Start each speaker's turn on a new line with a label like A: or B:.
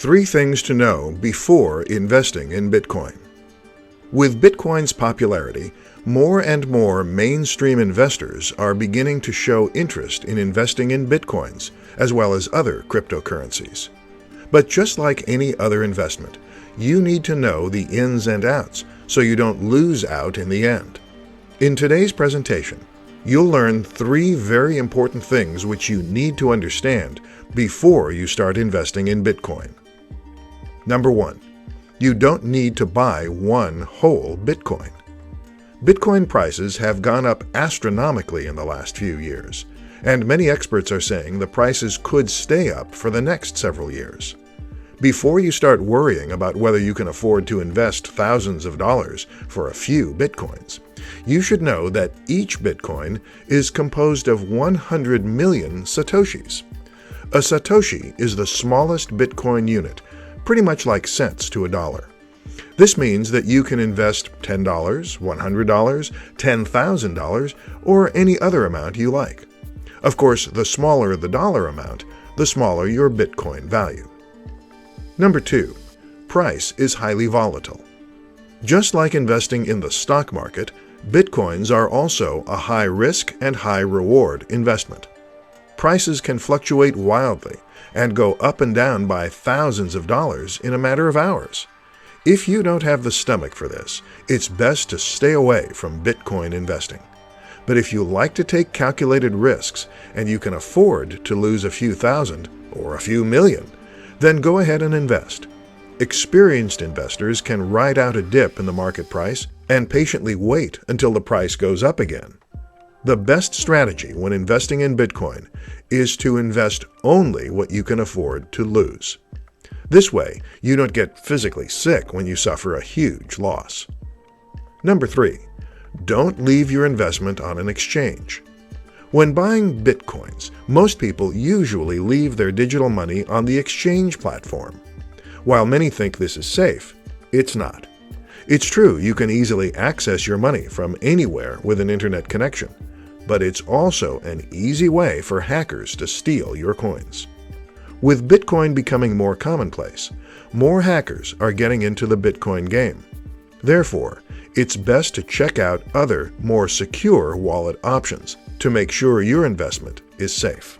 A: 3 things to know before investing in Bitcoin. With Bitcoin's popularity, more and more mainstream investors are beginning to show interest in investing in Bitcoins, as well as other cryptocurrencies. But just like any other investment, you need to know the ins and outs so you don't lose out in the end. In today's presentation, you'll learn 3 very important things which you need to understand before you start investing in Bitcoin. Number 1. You don't need to buy one whole Bitcoin. Bitcoin prices have gone up astronomically in the last few years, and many experts are saying the prices could stay up for the next several years. Before you start worrying about whether you can afford to invest thousands of dollars for a few Bitcoins, you should know that each Bitcoin is composed of 100 million Satoshis. A Satoshi is the smallest Bitcoin unit, pretty much like cents to a dollar. This means that you can invest $10, $100, $10,000, or any other amount you like. Of course, the smaller the dollar amount, the smaller your Bitcoin value. Number 2. Price is highly volatile. Just like investing in the stock market, Bitcoins are also a high-risk and high-reward investment. Prices can fluctuate wildly and go up and down by thousands of dollars in a matter of hours. If you don't have the stomach for this, it's best to stay away from Bitcoin investing. But if you like to take calculated risks and you can afford to lose a few thousand or a few million, then go ahead and invest. Experienced investors can ride out a dip in the market price and patiently wait until the price goes up again. The best strategy when investing in Bitcoin is to invest only what you can afford to lose. This way, you don't get physically sick when you suffer a huge loss. Number 3. Don't leave your investment on an exchange. When buying Bitcoins, most people usually leave their digital money on the exchange platform. While many think this is safe, it's not. It's true you can easily access your money from anywhere with an internet connection, but it's also an easy way for hackers to steal your coins. With Bitcoin becoming more commonplace, more hackers are getting into the Bitcoin game. Therefore, it's best to check out other, more secure wallet options to make sure your investment is safe.